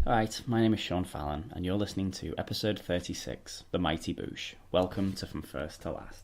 Alright, my name is Sean Fallon, and you're listening to episode 36, The Mighty Boosh. Welcome to From First to Last.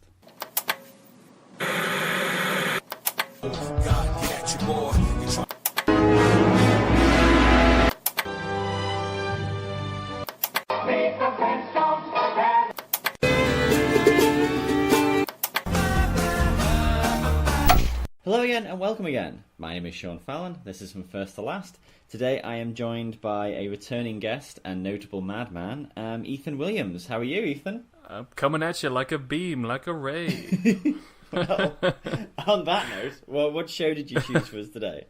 Hello again, and welcome again. My name is Sean Fallon, this is From First to Last. Today I am joined by a returning guest and notable madman, Ethan Williams. How are you, Ethan? I'm coming at you like a beam, like a ray. Well, on that note, what show did you choose for us today?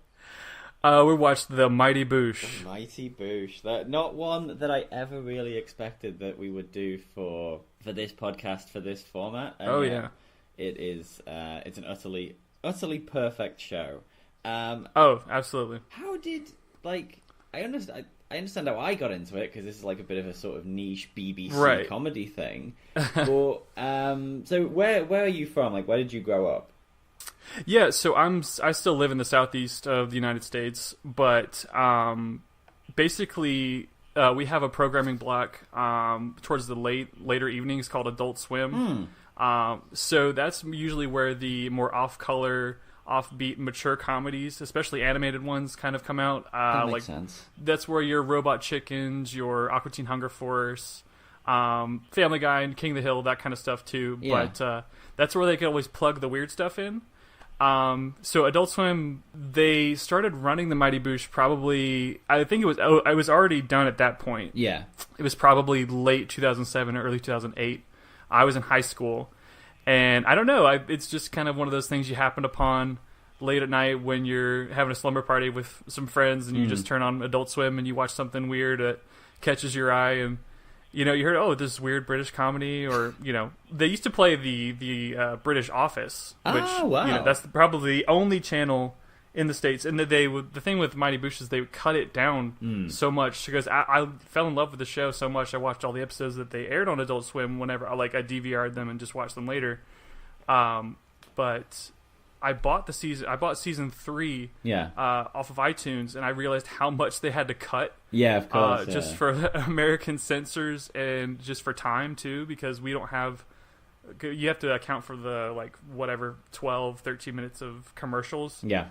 We watched The Mighty Boosh. The Mighty Boosh. Not one that I ever really expected that we would do for this podcast, for this format. And yeah. It's an utterly perfect show. Absolutely. How did, I understand how I got into it, because this is like a bit of a sort of niche BBC comedy thing. But, so where are you from? Where did you grow up? Yeah, so I still live in the southeast of the United States, but basically we have a programming block towards the later evenings called Adult Swim. So that's usually where the more off-color, offbeat, mature comedies, especially animated ones, kind of come out. That makes sense. That's where your Robot Chickens, your Aqua Teen Hunger Force, Family Guy, and King of the Hill, that kind of stuff too. Yeah. But that's where they can always plug the weird stuff in. So Adult Swim, they started running The Mighty Boosh probably, I think I was already done at that point. Yeah. It was probably late 2007 or early 2008. I was in high school, and I don't know, it's just kind of one of those things you happen upon late at night when you're having a slumber party with some friends, and you just turn on Adult Swim and you watch something weird that catches your eye, and you heard, this weird British comedy, or they used to play the British Office, which wow. That's probably the only channel in the States, and the thing with Mighty Boosh is they would cut it down so much, because I fell in love with the show so much. I watched all the episodes that they aired on Adult Swim whenever I DVR'd them and just watched them later. But I bought season 3 off of iTunes, and I realized how much they had to cut. Yeah, of course. Just for American censors and just for time too, because we don't have. You have to account for the 12, 13 minutes of commercials. Yeah.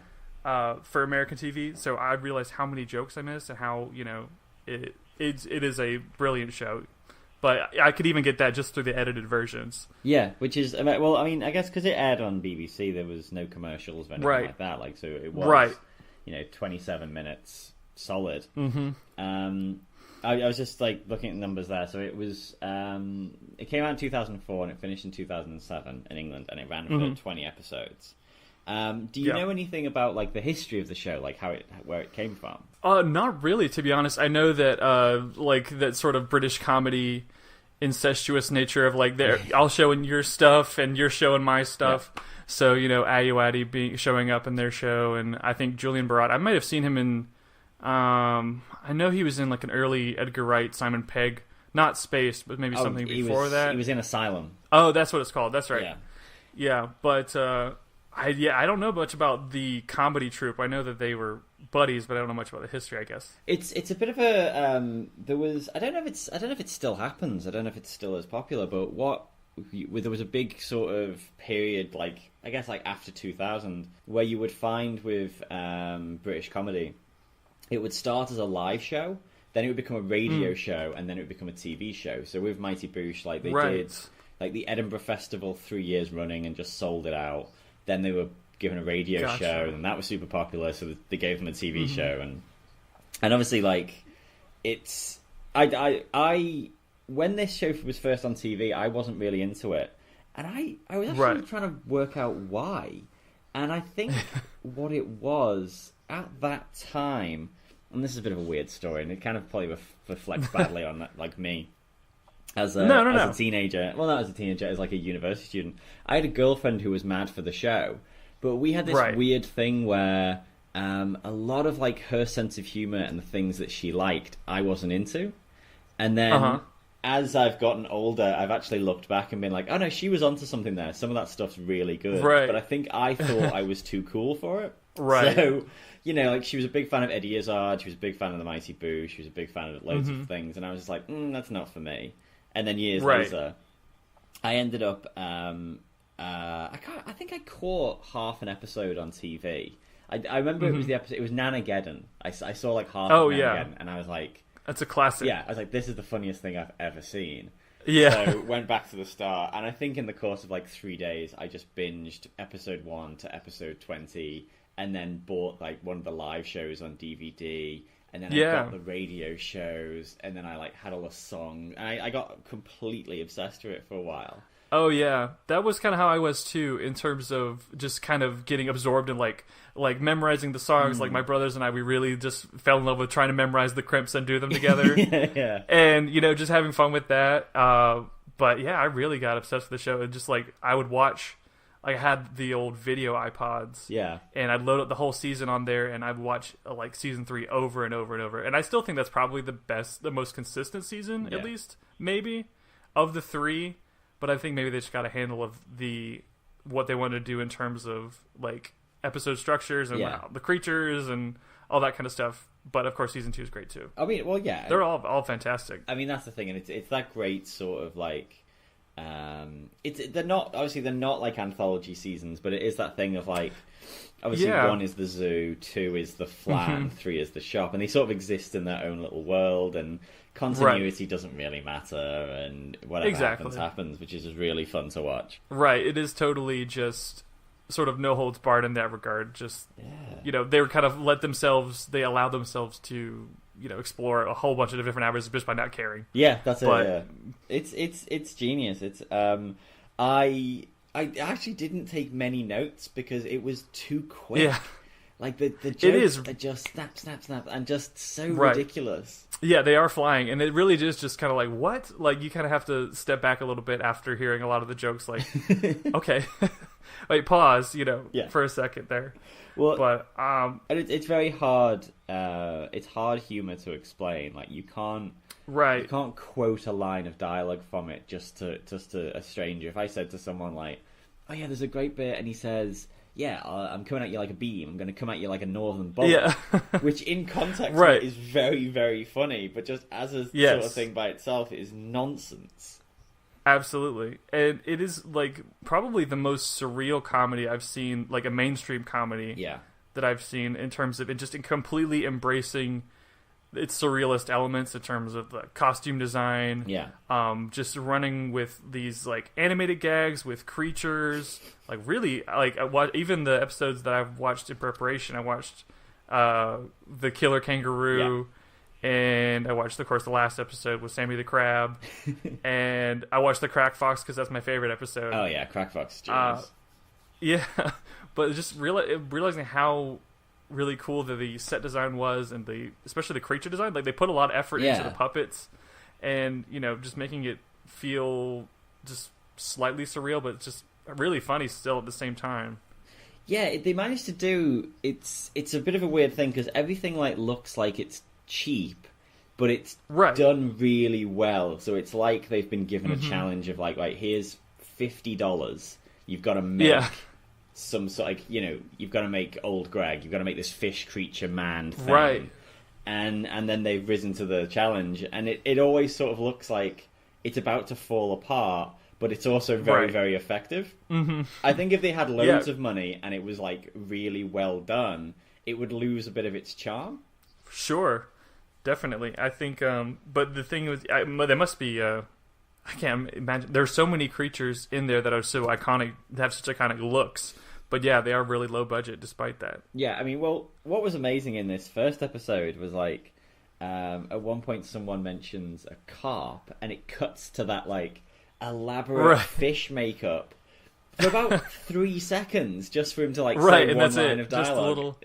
For American TV, so I realized how many jokes I missed, and how it is a brilliant show. But I could even get that just through the edited versions. Yeah, which is, well, I mean, I guess because it aired on BBC, there was no commercials or anything like that. So it was 27 minutes solid. Mm-hmm. I was just looking at numbers there. So it was it came out in 2004 and it finished in 2007 in England, and it ran for 20 episodes. Do you know anything about the history of the show, where it came from? Not really, to be honest. I know that that sort of British comedy incestuous nature of I'll show in your stuff and you're showing my stuff. Yeah. So Ayoade showing up in their show, and I think Julian Barratt. I might have seen him in. I know he was in an early Edgar Wright, Simon Pegg, not Spaced, but maybe something before that. He was in Asylum. Oh, that's what it's called. That's right. Yeah, but. I don't know much about the comedy troupe. I know that they were buddies, but I don't know much about the history, I guess. It's a bit of a there was I don't know if it still happens. I don't know if it's still as popular, but there was a big sort of period I guess after 2000 where you would find with British comedy, it would start as a live show, then it would become a radio show, and then it would become a TV show. So with Mighty Boosh, they did the Edinburgh Festival 3 years running and just sold it out. Then they were given a radio show, and that was super popular, so they gave them a TV show, and obviously it's I when this show was first on TV, I wasn't really into it, and I was actually trying to work out why, and I think what it was at that time, and this is a bit of a weird story, and it kind of probably reflects badly on that, me. As a teenager, well, not as a teenager, as a university student, I had a girlfriend who was mad for the show, but we had this weird thing where a lot of her sense of humor and the things that she liked, I wasn't into, and then as I've gotten older, I've actually looked back and been like, oh no, she was onto something there. Some of that stuff's really good, but I think I thought I was too cool for it. Right. So, like she was a big fan of Eddie Izzard, she was a big fan of the Mighty Boosh, she was a big fan of loads of things, and I was just like, that's not for me. And then years later, I ended up, I think I caught half an episode on TV. I remember it was the episode, it was Nanageddon. I saw like half of Nanageddon, and I was like... That's a classic. Yeah, I was like, this is the funniest thing I've ever seen. Yeah. So went back to the start, and I think in the course of like 3 days, I just binged episode 1 to episode 20, and then bought like one of the live shows on DVD, and then I got the radio shows, and then I like had all the songs, and I got completely obsessed with it for a while. Oh yeah, that was kind of how I was too, in terms of just kind of getting absorbed in like memorizing the songs. Like my brothers and I, we really just fell in love with trying to memorize the crimps and do them together. Yeah. And just having fun with that. But yeah, I really got obsessed with the show, and just like I would watch. I had the old video iPods, and I'd load up the whole season on there, and I'd watch like season 3 over and over and over. And I still think that's probably the most consistent season, at least maybe of the 3. But I think maybe they just got a handle of what they wanted to do in terms of like episode structures and the creatures and all that kind of stuff. But of course, season 2 is great too. I mean, well, yeah, they're all fantastic. I mean, that's the thing, and it's that great sort of like, they're not like anthology seasons, but it is that thing of like, obviously 1 is the zoo, 2 is the flat, 3 is the shop, and they sort of exist in their own little world, and continuity doesn't really matter, and whatever happens, which is just really fun to watch. Right, it is totally just sort of no holds barred in that regard. Just they were kind of they allowed themselves to explore a whole bunch of different avenues just by not caring. Yeah, that's it. Yeah. It's genius. It's I actually didn't take many notes because it was too quick. Yeah. Like the jokes are just snap, and just so ridiculous. Yeah, they are flying, and it really is just kind of like, what? Like, you kind of have to step back a little bit after hearing a lot of the jokes, like, okay, wait, pause, for a second there. Well, but and it's very hard. It's hard humor to explain. Like, you can't quote a line of dialogue from it just to a stranger. If I said to someone like, "Oh yeah, there's a great bit," and he says, "Yeah, I'm coming at you like a beam. I'm going to come at you like a northern bullet," which in context is very, very funny, but just as a sort of thing by itself, it is nonsense. Absolutely. And it is like probably the most surreal comedy I've seen, like a mainstream comedy that I've seen, in terms of it just completely embracing its surrealist elements in terms of the costume design. Just running with these like animated gags with creatures. Like really, like even the episodes that I've watched in preparation, I watched the Killer Kangaroo, and I watched, of course, the last episode with Sammy the Crab, and I watched the Crack Fox because that's my favorite episode. Oh yeah, Crack Fox is genius. But just realizing how really cool that the set design was, and especially the creature design. Like, they put a lot of effort into the puppets, and just making it feel just slightly surreal, but just really funny still at the same time. Yeah, they managed to do it's a bit of a weird thing because everything like looks like it's cheap, but it's done really well. So it's like they've been given a challenge of like, right, here's $50. You've got to make some sort of, you've got to make Old Greg. You've got to make this fish creature man thing. Right. And then they've risen to the challenge, and it always sort of looks like it's about to fall apart, but it's also very, very effective. I think if they had loads of money and it was like really well done, it would lose a bit of its charm. Sure. Definitely. I think, but the thing was, there must be, I can't imagine, there's so many creatures in there that are so iconic, that have such iconic looks, but yeah, they are really low budget despite that. Yeah, I mean, well, what was amazing in this first episode was like, at one point someone mentions a carp, and it cuts to that like elaborate fish makeup for about 3 seconds, just for him to like say one line of dialogue. Just a little,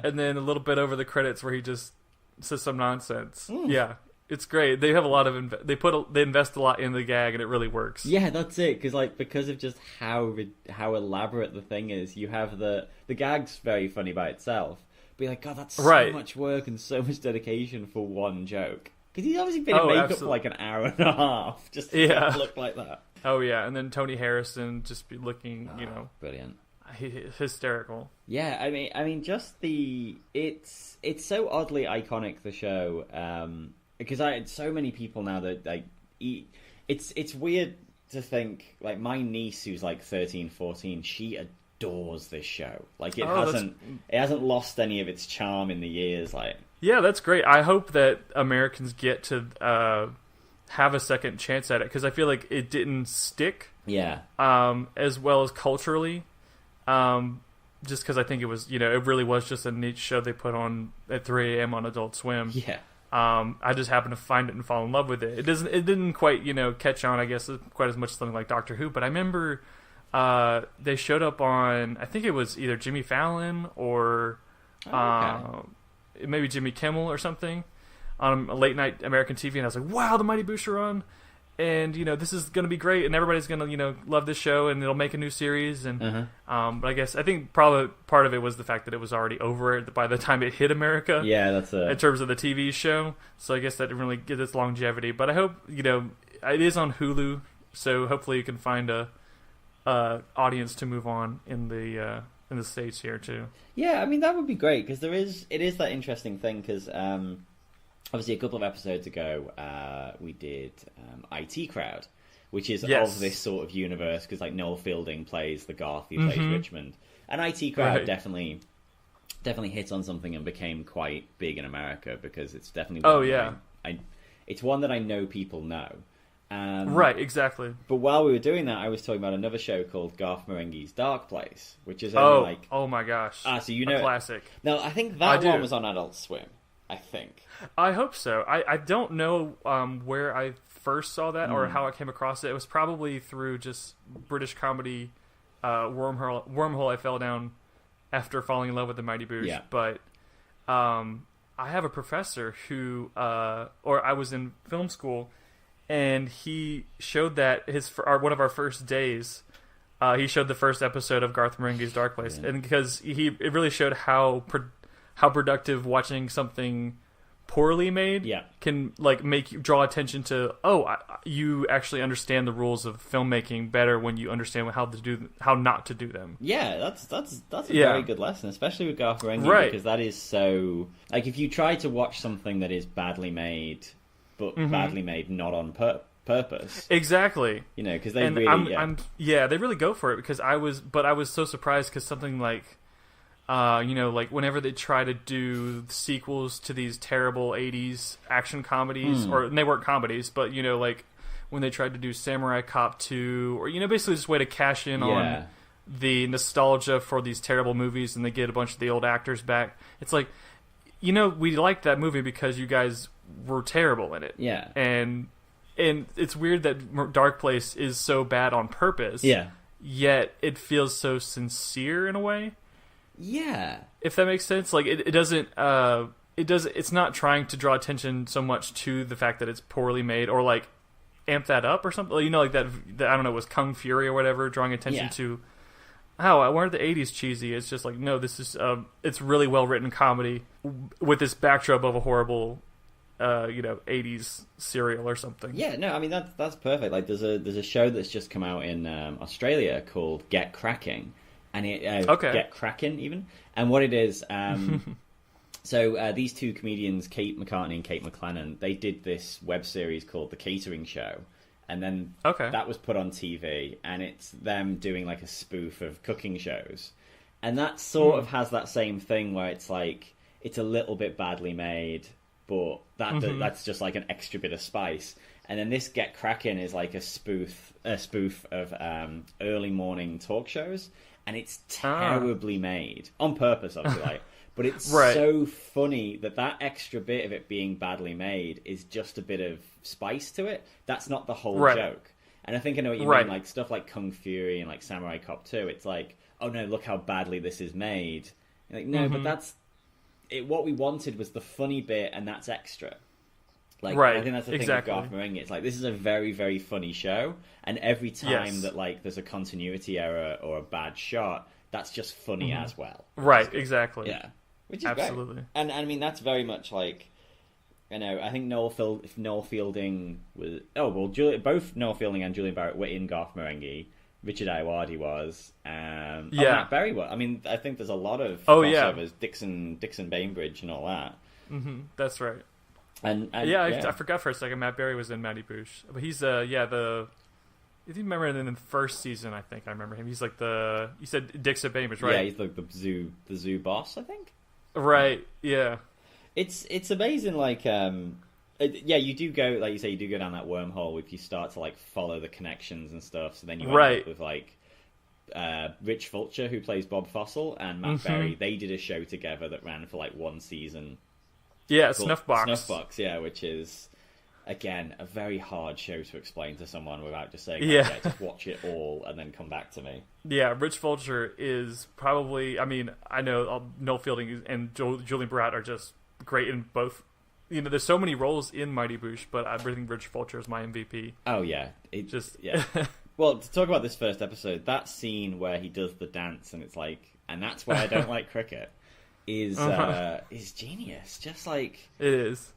and then a little bit over the credits where he just says some nonsense. Yeah, it's great. They have a lot of they invest a lot in the gag, and it really works. Yeah, that's it. Because of just how elaborate the thing is, you have the gag's very funny by itself. But you're like, God, that's so much work and so much dedication for one joke. Because he's obviously been in makeup for like an hour and a half just to look like that. Oh yeah, and then Tony Harrison just be looking, brilliant. hysterical. Yeah, I mean, just it's so oddly iconic, the show, because so many people now that like it's weird to think, like, my niece who's like 13, 14, she adores this show. Like, it hasn't lost any of its charm in the years. Like, yeah, that's great. I hope that Americans get to have a second chance at it, because I feel like it didn't stick. Yeah. As well as culturally. Just because I think it was, it really was just a neat show they put on at 3 a.m. on Adult Swim. Yeah. I just happened to find it and fall in love with it. It didn't quite, catch on, I guess, quite as much as something like Doctor Who. But I remember they showed up on, I think it was either Jimmy Fallon or maybe Jimmy Kimmel or something, on a late night American TV, and I was like, wow, the Mighty Boosh are on. And this is going to be great, and everybody's going to love this show, and it'll make a new series. And but I think probably part of it was the fact that it was already over by the time it hit America. Yeah, that's in terms of the TV show. So I guess that didn't really get its longevity. But I hope it is on Hulu, so hopefully you can find a audience to move on in the States here too. Yeah, I mean, that would be great, because it is that interesting thing, because obviously, a couple of episodes ago, we did IT Crowd, which is of this sort of universe, because like Noel Fielding plays the Garth, he plays Richmond, and IT Crowd definitely hit on something and became quite big in America, because it's definitely it's one that I know people know. Right, exactly. But while we were doing that, I was talking about another show called Garth Marenghi's Dark Place, which is oh my gosh, so a classic. No, I think that one was on Adult Swim. I think. I hope so. I don't know where I first saw that or how I came across it. It was probably through just British comedy wormhole I fell down after falling in love with the Mighty Boosh. Yeah. But I have a professor who, or I was in film school, and he showed that one of our first days. He showed the first episode of Garth Marenghi's Dark Place, and because it really showed how productive watching something poorly made can make you draw attention to, you actually understand the rules of filmmaking better when you understand how not to do them. Yeah, that's a very good lesson, especially with Garth Marenghi, because that is so, like, if you try to watch something that is badly made, but badly made not on purpose. Exactly. Because they they really go for it, because I was so surprised, because something like like whenever they try to do sequels to these terrible 80s action comedies, and they weren't comedies, but like when they tried to do Samurai Cop 2, or basically just a way to cash in on the nostalgia for these terrible movies, and they get a bunch of the old actors back. It's like, we liked that movie because you guys were terrible in it. Yeah. And it's weird that Dark Place is so bad on purpose. Yeah. Yet it feels so sincere in a way. Yeah, if that makes sense. Like it doesn't. It's not trying to draw attention so much to the fact that it's poorly made, or like amp that up or something. Like that I don't know, was Kung Fury or whatever, drawing attention to weren't the 80s cheesy. It's just like, no, this is it's really well written comedy with this backdrop of a horrible 80s serial or something. Yeah, no, I mean that's perfect. Like there's a show that's just come out in Australia called Get Cracking. And Get Cracking, even. And what it is, so these two comedians, Kate McCartney and Kate McLennan, they did this web series called The Catering Show. And then that was put on TV, and it's them doing like a spoof of cooking shows. And that sort of has that same thing where it's like, it's a little bit badly made, but that's just like an extra bit of spice. And then this Get Cracking is like a spoof of early morning talk shows. And it's terribly made on purpose, obviously. But it's so funny that extra bit of it being badly made is just a bit of spice to it. That's not the whole joke. And I think I know what you mean. Like stuff like Kung Fury and like Samurai Cop 2. It's like, oh no, look how badly this is made. You're like, no, but that's it. What we wanted was the funny bit, and that's extra. Like, I think that's the thing with Garth Marenghi. It's like, this is a very, very funny show, and every time that like there's a continuity error or a bad shot, that's just funny as well. Right, exactly. Yeah, which is great. And I mean, that's very much like, I think Noel Fielding was both Noel Fielding and Julian Barrett were in Garth Marenghi. Richard Ayoade was. Yeah. Matt Berry was. I mean, I think there's a lot of crossovers. Yeah. Dixon Bainbridge and all that. Mm-hmm. That's right. And I forgot for a second. Matt Berry was in Mighty Boosh, but he's if you remember in the first season, I think I remember him. He's like you said Dixon Bainbridge, right? Yeah, he's like the zoo boss, I think. Right. Yeah. It's amazing. Like, you do go, like you say, you do go down that wormhole if you start to like follow the connections and stuff. So then you end up with like Rich Fulcher, who plays Bob Fossil, and Matt Berry. They did a show together that ran for like one season. Yeah, Snuffbox. Snuffbox, yeah, which is, again, a very hard show to explain to someone without just saying, just watch it all and then come back to me. Yeah, Rich Fulcher is probably, I mean, I know Noel Fielding and Julian Barat are just great in both. You know, there's so many roles in Mighty Boosh, but I think Rich Fulcher is my MVP. Oh, yeah. Well, to talk about this first episode, that scene where he does the dance and it's like, and that's why I don't like cricket. Is genius. Just like it is.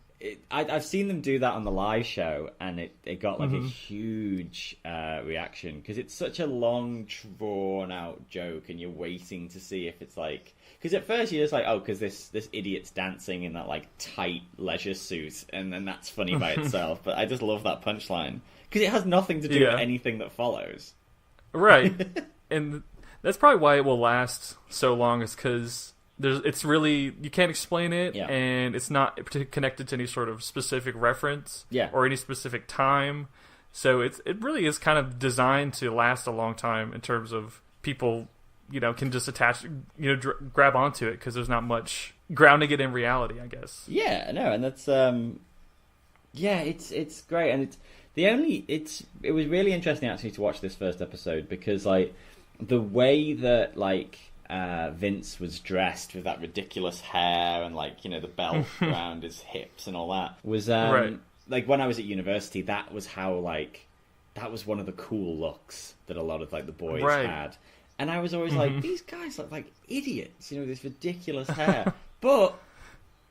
I've seen them do that on the live show, and it got like a huge reaction because it's such a long, drawn out joke, and you're waiting to see if it's like, because at first you're just like, oh, because this idiot's dancing in that like tight leisure suit, and then that's funny by itself. But I just love that punchline because it has nothing to do with anything that follows. Right, and that's probably why it will last so long, is because it's really, you can't explain it, and it's not connected to any sort of specific reference or any specific time. So it really is kind of designed to last a long time in terms of people, can just attach, grab onto it because there's not much grounding it in reality, I guess. Yeah, no, and that's it's great, and it was really interesting actually to watch this first episode because like the way that like Vince was dressed with that ridiculous hair and like the belt around his hips and all that was like when I was at university, that was one of the cool looks that a lot of like the boys had, and I was always like, these guys look like idiots, this ridiculous hair. But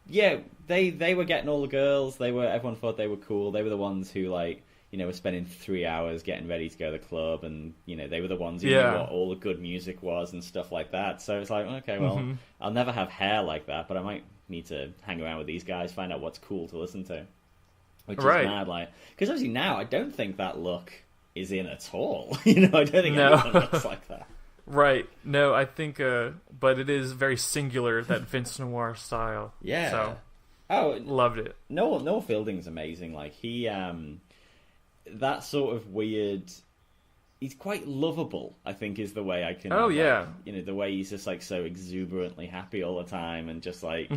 yeah, they were getting all the girls. Everyone thought they were cool. They were the ones who like were spending 3 hours getting ready to go to the club, and they were the ones who knew what all the good music was and stuff like that. So it's like, okay, well, I'll never have hair like that, but I might need to hang around with these guys, find out what's cool to listen to. Which is mad, like, because obviously now I don't think that look is in at all. I don't think anyone looks like that. Right. No, I think, but it is very singular, that Vince Noir style. Yeah. So, loved it. Noel Fielding's amazing. Like, he, that sort of weird, he's quite lovable, I think, is the way I can. Oh, yeah. The way he's just like so exuberantly happy all the time, and just like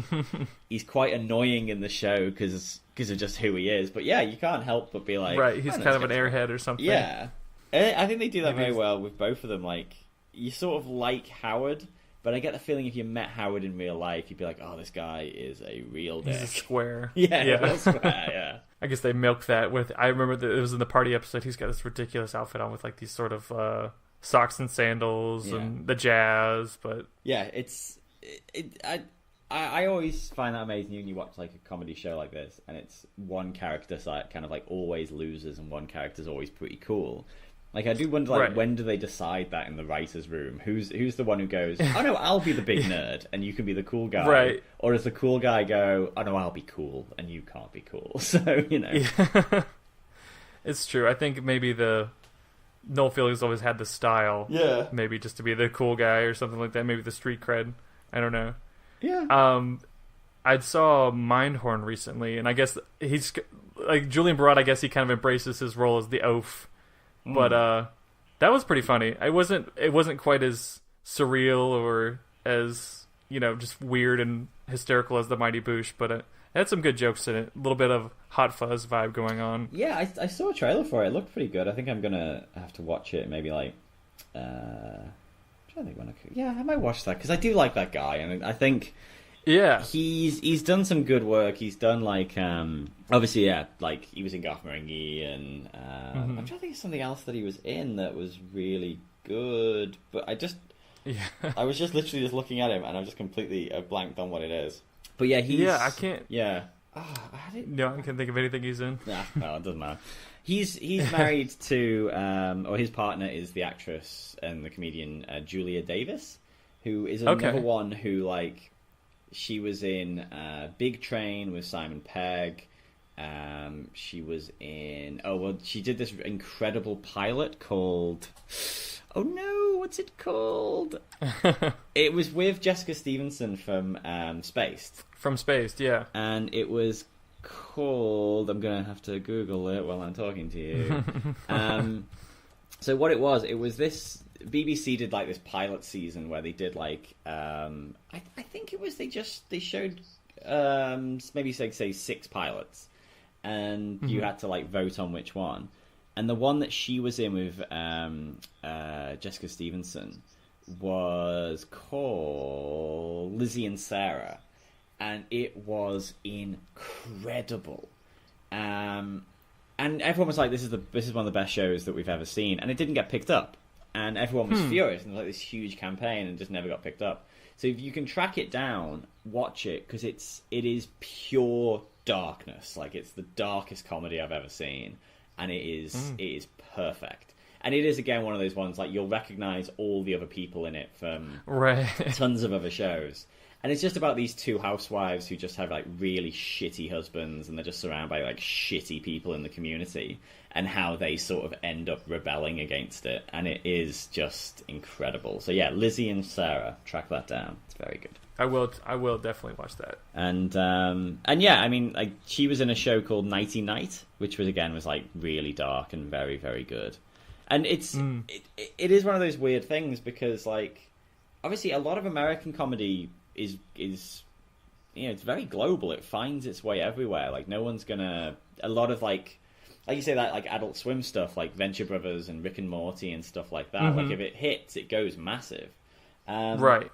he's quite annoying in the show because of just who he is. But yeah, you can't help but be like, right, he's kind of an airhead or something. Yeah, I think they do that very well with both of them. Like, you sort of like Howard, but I get the feeling if you met Howard in real life, you'd be like, oh, this guy is a real dick. He's a square. Yeah. Square, yeah. I guess they milked that with. I remember that it was in the party episode. He's got this ridiculous outfit on with like these sort of socks and sandals and the jazz. But yeah, I always find that amazing when you watch like a comedy show like this, and it's one character side kind of like always loses, and one character's always pretty cool. Like, I do wonder, like, when do they decide that in the writer's room? Who's the one who goes, oh no, I'll be the big nerd and you can be the cool guy? Right. Or does the cool guy go, oh no, I'll be cool and you can't be cool? So, Yeah. It's true. I think maybe Noel Fielding's always had the style. Yeah. Maybe just to be the cool guy or something like that. Maybe the street cred. I don't know. Yeah. I saw Mindhorn recently, and I guess he's, like, Julian Barat, I guess he kind of embraces his role as the oaf. But that was pretty funny. It wasn't quite as surreal or as just weird and hysterical as the Mighty Boosh, but it had some good jokes in it. A little bit of Hot Fuzz vibe going on. Yeah, I saw a trailer for it. It looked pretty good. I think I'm gonna have to watch it. Maybe like, I'm trying to think I might watch that because I do like that guy, and I think. Yeah, he's done some good work. He's done like obviously like he was in Garth Marenghi, and I'm trying to think of something else that he was in that was really good. But I was just literally just looking at him, and I'm just completely blanked on what it is. But yeah, I can't. Yeah, No, I can't think of anything he's in. Nah, well, it doesn't matter. He's married to, or his partner is the actress and the comedian Julia Davis, who is another one who, like, she was in Big Train with Simon Pegg. She was in... she did this incredible pilot called... Oh no, what's it called? It was with Jessica Stevenson from Spaced. From Spaced, yeah. And it was called... I'm going to have to Google it while I'm talking to you. So what it was this... BBC did, like, this pilot season where they did, like... I think it was they showed maybe, say 6 pilots. And you had to, like, vote on which one. And the one that she was in with Jessica Stevenson was called Lizzie and Sarah. And it was incredible. And everyone was like, this is one of the best shows that we've ever seen. And it didn't get picked up. And everyone was furious. And there was like this huge campaign and just never got picked up. So if you can track it down, watch it, because it is pure darkness. Like, it's the darkest comedy I've ever seen. And it is perfect. And it is, again, one of those ones, like, you'll recognize all the other people in it from tons of other shows. And it's just about these 2 housewives who just have, like, really shitty husbands, and they're just surrounded by, like, shitty people in the community, and how they sort of end up rebelling against it. And it is just incredible. So, yeah, Lizzie and Sarah, track that down. It's very good. I will definitely watch that. And yeah, I mean, like, she was in a show called Nighty Night, which was like really dark and very, very good. And it is one of those weird things because, like, obviously a lot of American comedy is it's very global. It finds its way everywhere. Like, no one's gonna... A lot of, like you say, that, like, Adult Swim stuff, like Venture Brothers and Rick and Morty and stuff like that. Like, if it hits, it goes massive. Right.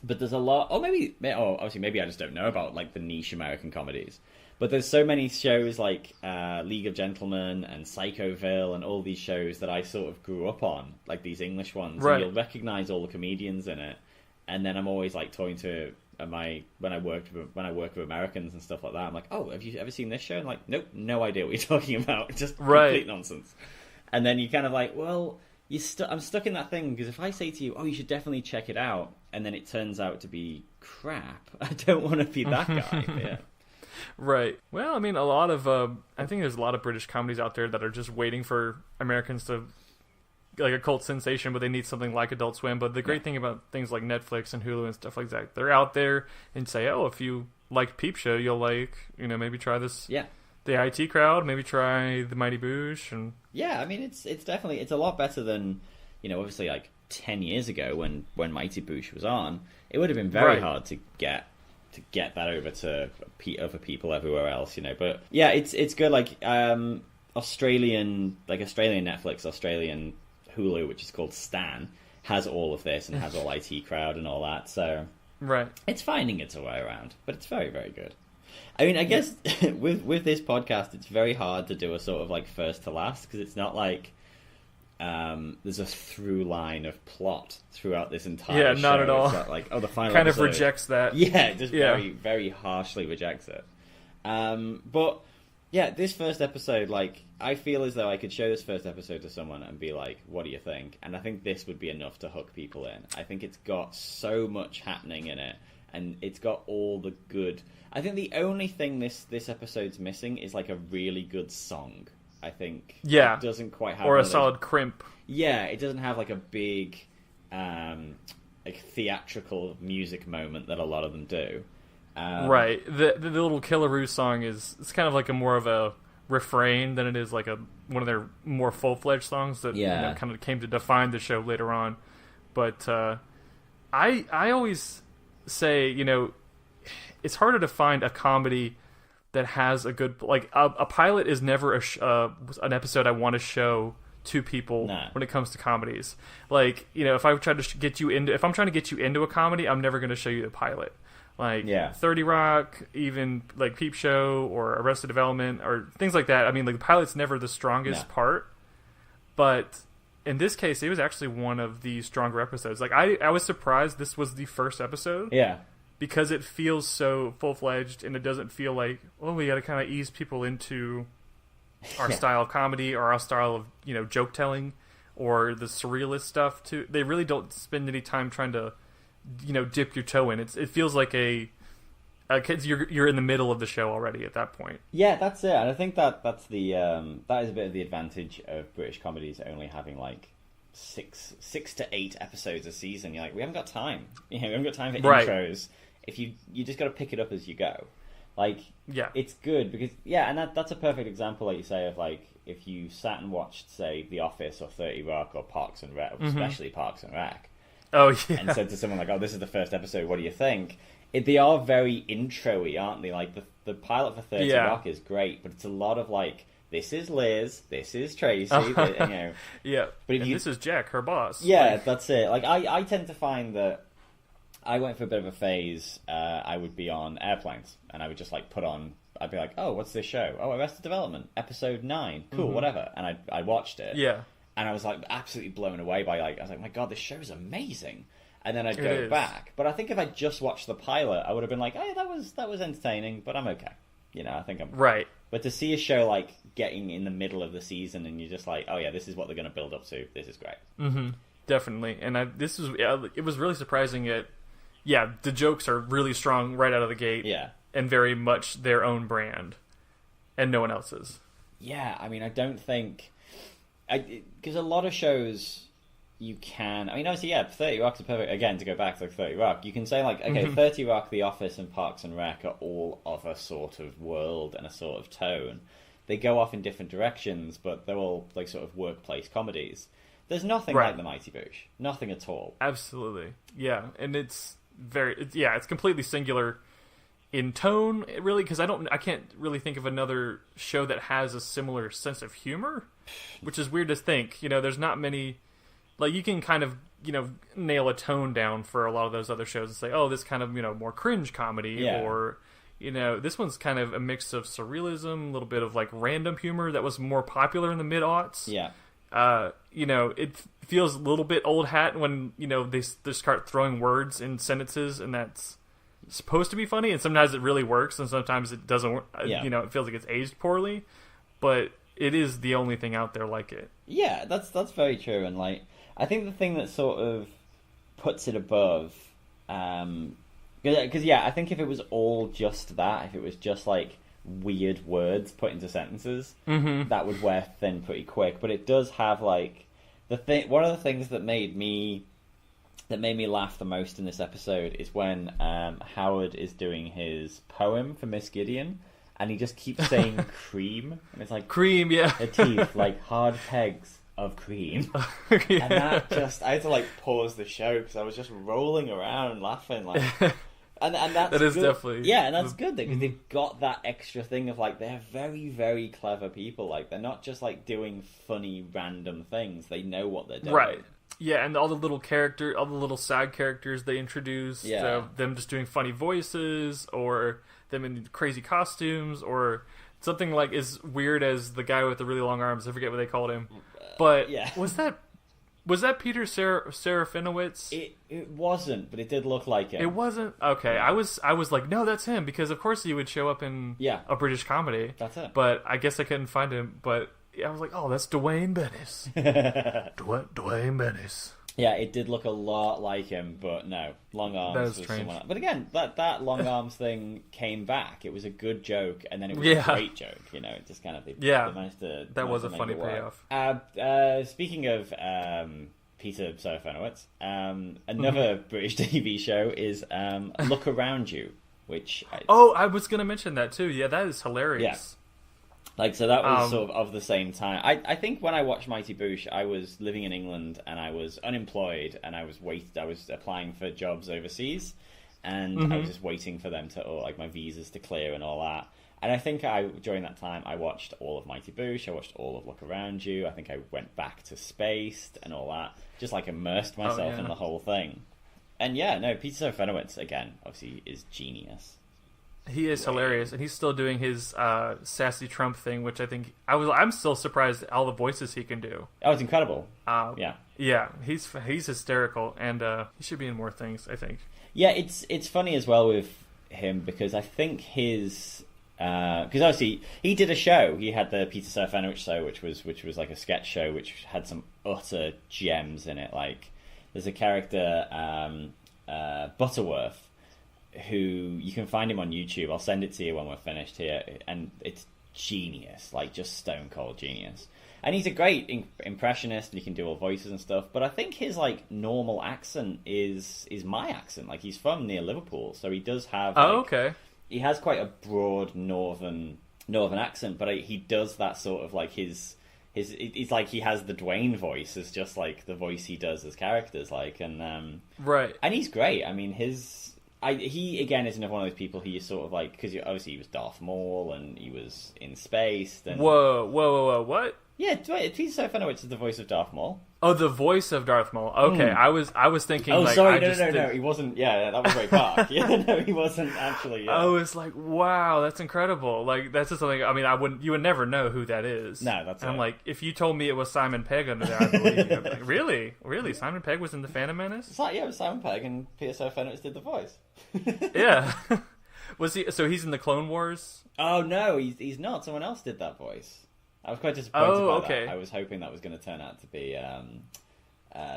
But there's a lot... obviously, maybe I just don't know about, like, the niche American comedies. But there's so many shows like League of Gentlemen and Psychoville and all these shows that I sort of grew up on, like these English ones. Right. And you'll recognize all the comedians in it. And then I'm always, like, talking to when I work with Americans and stuff like that, I'm like, oh, have you ever seen this show? And like, nope, no idea what you're talking about. Just complete nonsense. And then you kind of like, well... I'm stuck in that thing, because if I say to you, oh, you should definitely check it out, and then it turns out to be crap, I don't want to be that guy. Yeah. Right. Well, I mean, I think there's a lot of British comedies out there that are just waiting for Americans to, like, a cult sensation, but they need something like Adult Swim. But the great thing about things like Netflix and Hulu and stuff like that, they're out there and say, oh, if you like Peep Show, you'll like, maybe try this. Yeah. The IT Crowd, maybe try the Mighty Boosh, and yeah, I mean, it's definitely a lot better than, obviously, like 10 years ago when Mighty Boosh was on. It would have been very hard to get that over to other people everywhere else, But yeah, it's good. Like Australian Netflix, Australian Hulu, which is called Stan, has all of this and has all IT Crowd and all that. So it's finding its way around, but it's very, very good. I mean, I guess with this podcast, it's very hard to do a sort of like first to last, because it's not like there's a through line of plot throughout this entire show. Not at all. It's not like, the final kind episode of rejects that. Yeah, it just very, very harshly rejects it. But yeah, this first episode, like, I feel as though I could show this first episode to someone and be like, what do you think? And I think this would be enough to hook people in. I think it's got so much happening in it, and it's got all the good... I think the only thing this episode's missing is, like, a really good song. I think it doesn't quite have... Or a solid crimp. Yeah, it doesn't have, like, a big like theatrical music moment that a lot of them do. Right. The little Killaroo song it's kind of like a more of a refrain than it is like one of their more full-fledged songs that kind of came to define the show later on. But I always say, it's harder to find a comedy that has a good... Like, a pilot is never an episode I want to show to people when it comes to comedies. Like, if I'm trying to get you into a comedy, I'm never going to show you the pilot. Like, 30 Rock, even, like, Peep Show or Arrested Development or things like that. I mean, like, the pilot's never the strongest part. But in this case, it was actually one of the stronger episodes. Like, I was surprised this was the first episode. Yeah. because it feels so full-fledged, and it doesn't feel like, oh, we got to kind of ease people into our style of comedy or our style of, you know, joke telling or the surrealist stuff too. They really don't spend any time trying to, you know, dip your toe in. It feels like you're in the middle of the show already at that point. Yeah, that's it. And I think that's the that is a bit of the advantage of British comedies only having like six to 8 episodes a season. You're like, we haven't got time. You know, we haven't got time for intros. If you just got to pick it up as you go. Like, it's good because and that's a perfect example, like you say, of like if you sat and watched, say, The Office or 30 Rock or Parks and Rec, especially Parks and Rec. Oh yeah. And said to someone like, "Oh, this is the first episode. What do you think?" They are very intro-y, aren't they? Like the pilot for 30 Rock is great, but it's a lot of like, this is Liz, this is Tracy, you know. Yeah. But this is Jack, her boss. Yeah, that's it. Like I tend to find that I went for a bit of a phase. I would be on airplanes, and I would just like put on. I'd be like, "Oh, what's this show? Oh, Arrested Development, episode 9. Cool, whatever." And I watched it. Yeah. And I was like absolutely blown away by I was like, "My God, this show is amazing." And then I'd go back. But I think if I just watched the pilot, I would have been like, "Oh, yeah, that was entertaining, but I'm okay." You know, I think I'm right. But to see a show like getting in the middle of the season, and you're just like, "Oh yeah, this is what they're going to build up to. This is great." Mm-hmm. Definitely. And it was really surprising. The jokes are really strong right out of the gate. Yeah. And very much their own brand, and no one else's. Yeah, I mean, I don't think because a lot of shows. You can, I mean, obviously, 30 Rock's a perfect, again, to go back to 30 Rock, you can say, like, okay, 30 Rock, The Office, and Parks and Rec are all of a sort of world and a sort of tone. They go off in different directions, but they're all, like, sort of workplace comedies. There's nothing like The Mighty Boosh. Nothing at all. Absolutely. Yeah, and it's completely singular in tone, really, because I can't really think of another show that has a similar sense of humor, which is weird to think. You know, there's not many... Like, you can kind of, you know, nail a tone down for a lot of those other shows and say, oh, this kind of, you know, more cringe comedy, or, you know, this one's kind of a mix of surrealism, a little bit of, like, random humor that was more popular in the mid-aughts. Yeah. You know, it feels a little bit old hat when, you know, they start throwing words in sentences, and that's supposed to be funny, and sometimes it really works, and sometimes it doesn't work. You know, it feels like it's aged poorly, but it is the only thing out there like it. Yeah, that's very true, and, like, I think the thing that sort of puts it above, because I think if it was all just that, if it was just like weird words put into sentences, that would wear thin pretty quick. But it does have like one of the things that made me laugh the most in this episode is when Howard is doing his poem for Miss Gideon. And he just keeps saying cream, and it's like cream, her teeth like hard pegs of cream. And that just, I had to like pause the show because I was just rolling around laughing, like, and that's that is good. Definitely and that's good because they've got that extra thing of like they're very, very clever people. Like they're not just like doing funny random things; they know what they're doing. Right. Yeah, and all the little side characters they introduce, them just doing funny voices, or them in crazy costumes, or something like as weird as the guy with the really long arms. I forget what they called him. But was that Peter Serafinowicz? It wasn't, but it did look like him. It wasn't? Okay, I was like, no, that's him, because of course he would show up in a British comedy. That's it. But I guess I couldn't find him, but I was like, oh, that's Dwayne Bennis. Dwayne Bennis. Yeah, it did look a lot like him, but no, long arms was someone else. But again, that long arms thing came back. It was a good joke, and then it was a great joke. You know, it just kind of they managed to. That was a funny payoff. Speaking of Peter Serafinowicz, another British TV show is Look Around You, which I was going to mention that too. Yeah, that is hilarious. Yeah. Like, so that was sort of the same time. I think when I watched Mighty Boosh, I was living in England and I was unemployed and I was applying for jobs overseas, and I was just waiting for them to, like, my visas to clear and all that. And I think during that time I watched all of Mighty Boosh, I watched all of Look Around You, I think I went back to Spaced and all that, just like immersed myself in the whole thing. And Peter Serafinowicz, again, obviously is genius. He is hilarious, and he's still doing his sassy Trump thing, which I think I'm still surprised at all the voices he can do. Oh, it's incredible. Yeah, he's hysterical, and he should be in more things, I think. Yeah, it's funny as well with him because I think his because obviously he did a show. He had the Peter Serafinowicz show, which was like a sketch show, which had some utter gems in it. Like there's a character Butterworth, who you can find him on YouTube. I'll send it to you when we're finished here, and it's genius, like just stone cold genius. And he's a great impressionist, and he can do all voices and stuff. But I think his like normal accent is my accent. Like he's from near Liverpool, so he does have. Like, okay. He has quite a broad northern accent, but he does that sort of like his. It's like he has the Dwayne voice as just like the voice he does as characters, like and right. And he's great. I mean, he again is another one of those people who you sort of like because obviously he was Darth Maul and he was in space. And... Whoa! What? Yeah, Peter Serafinowicz is the voice of Darth Maul. Oh, the voice of Darth Maul. Okay, I was thinking. Oh, like, sorry, no, he wasn't. Yeah, that was Ray Park. Yeah, no, he wasn't actually. Yeah. I was like, wow, that's incredible. Like that's just something. I mean, you would never know who that is. No, that's. And I'm like, if you told me it was Simon Pegg under there, I believe you. I'd be like, really, Simon Pegg was in the Phantom Menace? It's like, yeah, it was Simon Pegg and Peter Serafinowicz did the voice. Yeah. Was he? So he's in the Clone Wars? Oh no, he's not. Someone else did that voice. I was quite disappointed by that. I was hoping that was going to turn out to be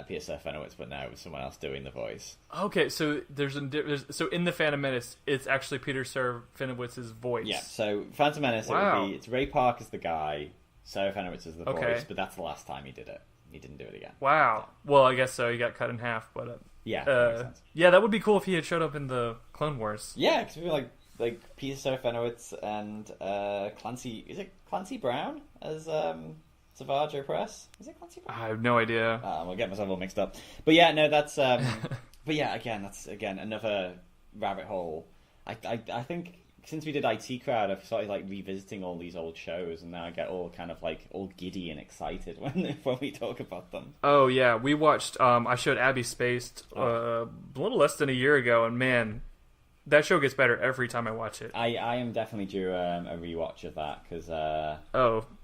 Peter Serafinowicz, but no, it was someone else doing the voice. Okay, so there's so in the Phantom Menace, it's actually Peter Serafinowicz's voice. Yeah, so Phantom Menace, wow. It's Ray Park as the guy, Serafinowicz as the voice, but that's the last time he did it. He didn't do it again. Wow. Well, I guess so. He got cut in half, but yeah, that makes sense. Yeah, that would be cool if he had showed up in the Clone Wars. Yeah, because we were like Peter Serafinowicz and Clancy. Is it Clancy Brown as Savage Opress? Is it Clancy Brown? I have no idea. I'll get myself all mixed up. But yeah, no, that's. But yeah, that's another rabbit hole. I think since we did IT Crowd, I've started like revisiting all these old shows, and now I get all kind of like all giddy and excited when we talk about them. Oh yeah, we watched. I showed Abby Spaced a little less than a year ago, and man, that show gets better every time I watch it. I am definitely due a rewatch of that because.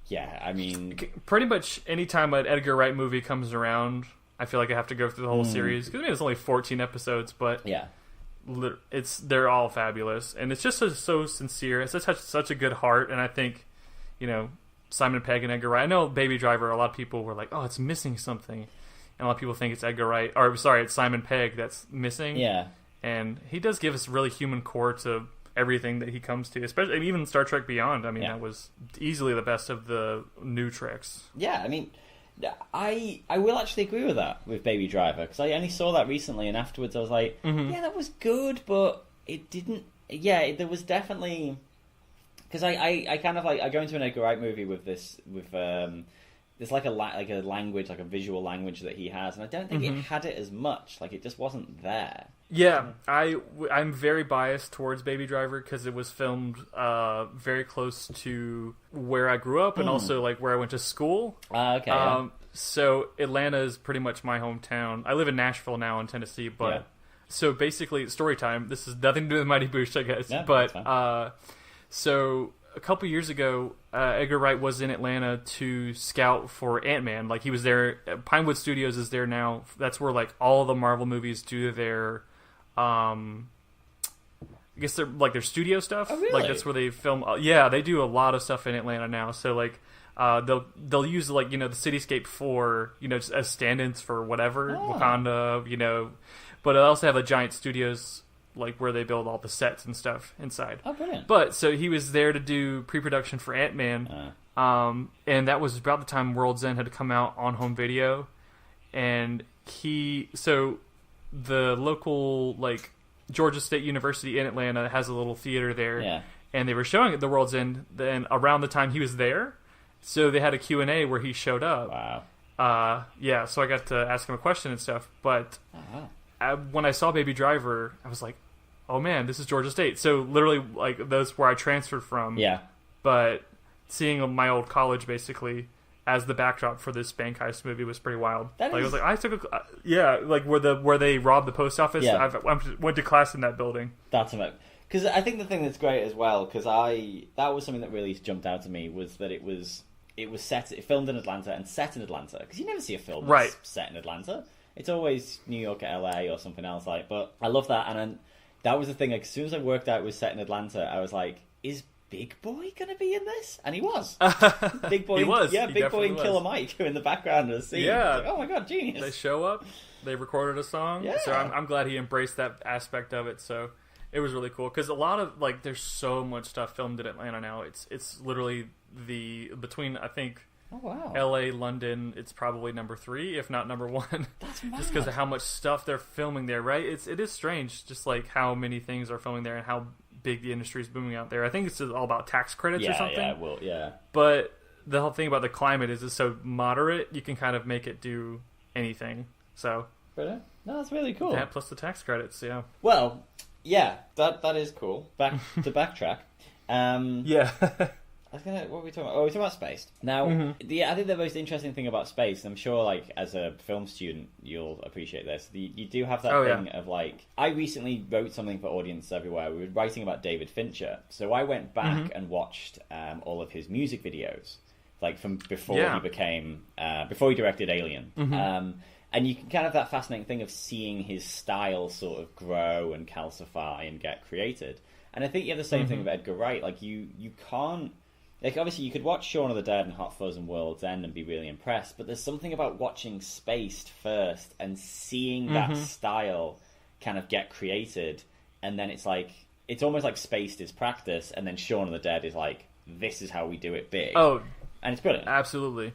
Yeah, I mean, pretty much anytime an Edgar Wright movie comes around, I feel like I have to go through the whole series because it's only 14 episodes, but yeah. They're all fabulous, and it's just so sincere. It's such a good heart, and I think, Simon Pegg and Edgar Wright. I know Baby Driver. A lot of people were like, "Oh, it's missing something," and a lot of people think it's Edgar Wright, or sorry, it's Simon Pegg that's missing. Yeah, and he does give us really human core to everything that he comes to, especially even Star Trek Beyond. I mean, that was easily the best of the new Treks. Yeah, I mean. I will actually agree with that with Baby Driver because I only saw that recently and afterwards I was like, yeah, that was good, but it didn't. Yeah, there was definitely because I kind of like I go into an Edgar Wright movie with there's like a language, like a visual language that he has, and I don't think it had it as much. Like it just wasn't there. Yeah, I'm very biased towards Baby Driver because it was filmed very close to where I grew up and also like where I went to school. Okay. So Atlanta is pretty much my hometown. I live in Nashville now in Tennessee, but so basically story time. This is nothing to do with Mighty Boosh, I guess. Yeah, but so a couple years ago, Edgar Wright was in Atlanta to scout for Ant-Man. Like he was there. Pinewood Studios is there now. That's where like all the Marvel movies do their. I guess they're like their studio stuff. Oh, really? Like that's where they film. Yeah, they do a lot of stuff in Atlanta now. So like, they'll use like the cityscape for just as stand-ins for whatever Wakanda. But they also have like giant studios like where they build all the sets and stuff inside. Oh, brilliant! But so he was there to do pre-production for Ant-Man, and that was about the time World's End had come out on home video, and the local like Georgia State University in Atlanta has a little theater there, and they were showing at the World's End. Then around the time he was there, so they had a Q&A where he showed up. Wow. So I got to ask him a question and stuff. But when I saw Baby Driver, I was like, "Oh man, this is Georgia State." So literally, like that's where I transferred from. Yeah. But seeing my old college basically as the backdrop for this bank heist movie was pretty wild. I was like, I took like where they robbed the post office. Yeah. I went to class in that building. That's amazing. Because I think the thing that's great as well, because that was something that really jumped out to me, was that it filmed in Atlanta and set in Atlanta. Because you never see a film that's set in Atlanta. it's always New York or LA or something else. Like, but I love that, and then that was the thing. Like, as soon as I worked out it was set in Atlanta, I was like, is Big Boy gonna be in this? And he was. Big Boy. He was. Yeah, He Big Boy definitely and was. Killer Mike in the background of the scene. Yeah. Like, oh my god, genius. They show up. They recorded a song. Yeah. So I'm glad he embraced that aspect of it. So it was really cool because a lot of like there's so much stuff filmed in Atlanta now. It's literally between I think. Oh wow. L.A., London, it's probably number 3, if not number 1. That's mad. Just because of how much stuff they're filming there, right? It is strange, just like how many things are filming there and how big the industry is booming out there. I think it's just all about tax credits or something. Yeah. But the whole thing about the climate is it's so moderate, you can kind of make it do anything. So Brilliant. No, that's really cool. that plus the tax credits, yeah. Well, yeah, that is cool. Back to backtrack. Yeah. What were we talking about? Oh, we're talking about space. Now, I think the most interesting thing about space, and I'm sure, like, as a film student, you'll appreciate this. You do have that thing of, like, I recently wrote something for Audience Everywhere. We were writing about David Fincher. So I went back and watched all of his music videos, like, from before he became, before he directed Alien. And you can kind of that fascinating thing of seeing his style sort of grow and calcify and get created. And I think you have the same thing with Edgar Wright. Like, you can't... Like, obviously, you could watch Shaun of the Dead and Hot Fuzz and World's End and be really impressed, but there's something about watching Spaced first and seeing that style kind of get created, and then it's like, it's almost like Spaced is practice, and then Shaun of the Dead is like, this is how we do it big. Oh, and it's brilliant. Absolutely.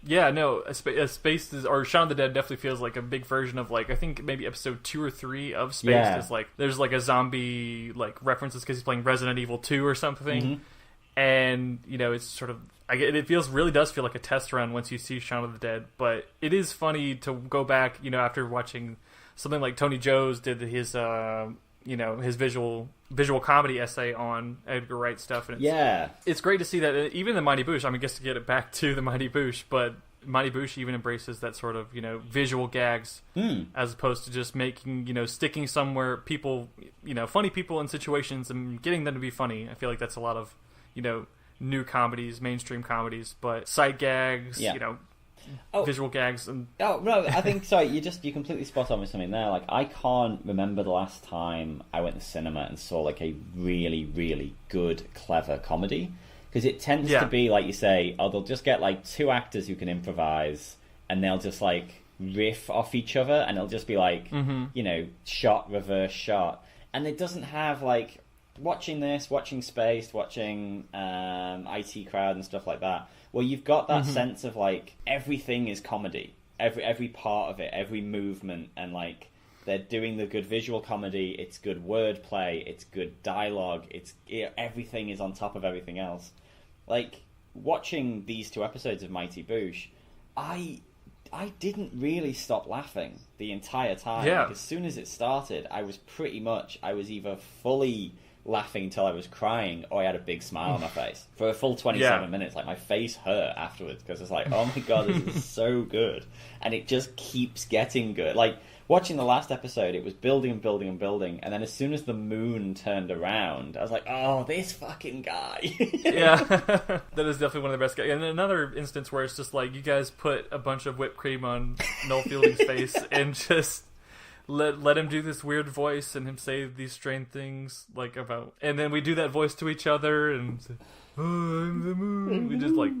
Yeah, no, Spaced is, or Shaun of the Dead definitely feels like a big version of, like, I think maybe episode 2 or 3 of Spaced is like, there's like a zombie, like, references because he's playing Resident Evil 2 or something. And, you know, it's sort of... It really does feel like a test run once you see Shaun of the Dead. But it is funny to go back, you know, after watching something like Tony Joes did his, you know, his visual comedy essay on Edgar Wright stuff. And it's great to see that even the Mighty Boosh, I mean, I guess to get it back to the Mighty Boosh, but Mighty Boosh even embraces that sort of, you know, visual gags as opposed to just making, you know, sticking somewhere people, you know, funny people in situations and getting them to be funny. I feel like that's a lot of... you know, new comedies, mainstream comedies, but sight gags, you know, visual gags. And Oh, no, I think, sorry, you're completely spot on with something there. Like, I can't remember the last time I went to cinema and saw, like, a really, really good, clever comedy. Because it tends to be, like you say, they'll just get, like, 2 actors who can improvise, and they'll just, like, riff off each other, and it'll just be, like, you know, shot, reverse shot. And it doesn't have, like... watching Spaced, watching IT Crowd and stuff like that, where you've got that sense of, like, everything is comedy. Every part of it, every movement, and, like, they're doing the good visual comedy, it's good wordplay, it's good dialogue, everything is on top of everything else. Like, watching these 2 episodes of Mighty Boosh, I didn't really stop laughing the entire time. Yeah. Like, as soon as it started, I was either fully... laughing until I was crying, or I had a big smile on my face for a full 27 minutes. Like, my face hurt afterwards because it's like, oh my god, this is so good, and it just keeps getting good. Like, watching the last episode, it was building and building and building, and then as soon as the moon turned around, I was like, oh, this fucking guy. That is definitely one of the best guys. And another instance where it's just like, you guys put a bunch of whipped cream on Noel Fielding's face and just let him do this weird voice and him say these strange things, like, about... And then we do that voice to each other and say, oh, I'm the moon. We just, like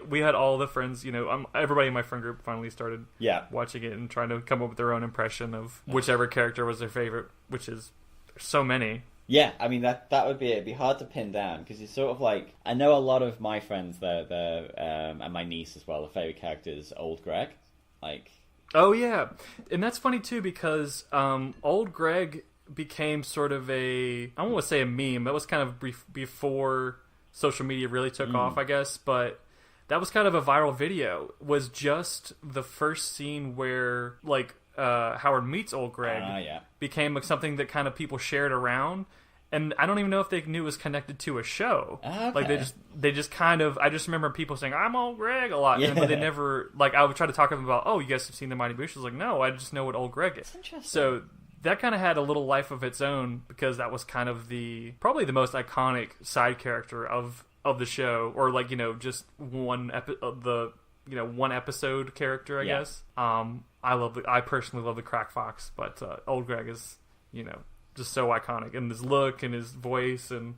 we had all the friends, you know, everybody in my friend group finally started watching it and trying to come up with their own impression of whichever character was their favorite, which is so many. Yeah, I mean, that would be it. It'd be hard to pin down, because it's sort of like... I know a lot of my friends, and my niece as well, the favorite character is Old Greg. Like... Oh, yeah. And that's funny, too, because Old Greg became sort of I don't want to say a meme. That was kind of before social media really took off, I guess. But that was kind of a viral video. Was just the first scene where, like, Howard meets Old Greg became something that kind of people shared around. And I don't even know if they knew it was connected to a show. Okay. Like, they just kind of... I just remember people saying, I'm Old Greg, a lot. But they never... Like, I would try to talk to them about, oh, you guys have seen the Mighty Boosh? I was like, no, I just know what Old Greg is. That's interesting. So that kind of had a little life of its own, because that was kind of probably the most iconic side character of the show. Or, like, you know, just one one episode character, I guess. I personally love the Crack Fox, but Old Greg is, just so iconic, and his look and his voice and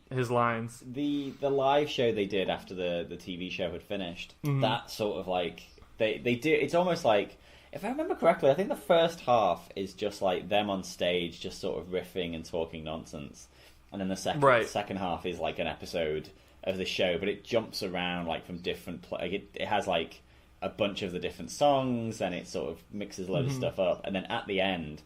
his lines. The live show they did after the TV show had finished, that sort of like they do. It's almost like, if I remember correctly, I think the first half is just like them on stage, just sort of riffing and talking nonsense, and then the second half is like an episode of the show, but it jumps around like from different it has like a bunch of the different songs, and it sort of mixes a load of stuff up, and then at the end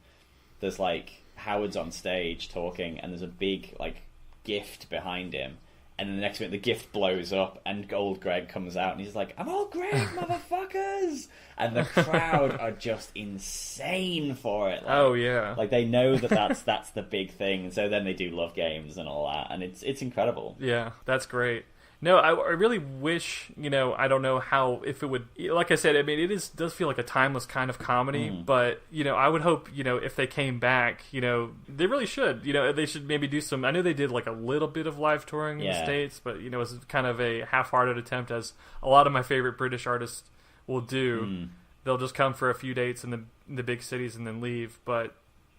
there's like Howard's on stage talking, and there's a big like gift behind him, and then the next minute the gift blows up and Old Greg comes out and he's like, "I'm Old Greg, motherfuckers!" And the crowd are just insane for it. Like they know that's the big thing, and so then they do Love Games and all that, and it's incredible. Yeah, that's great. No, I really wish, I don't know how, if it would, like I said, I mean, does feel like a timeless kind of comedy, but, I would hope, if they came back, they really should, they should maybe do some, I know they did like a little bit of live touring in the States, but, it was kind of a half-hearted attempt, as a lot of my favorite British artists will do. They'll just come for a few dates in the big cities and then leave, but,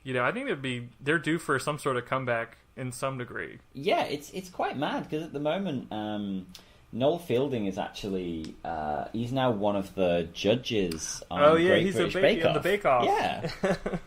I think they're due for some sort of comeback in some degree. Yeah, it's quite mad, because at the moment, Noel Fielding is actually he's now one of the judges on Great British Bake Off. On the Bake Off. Yeah,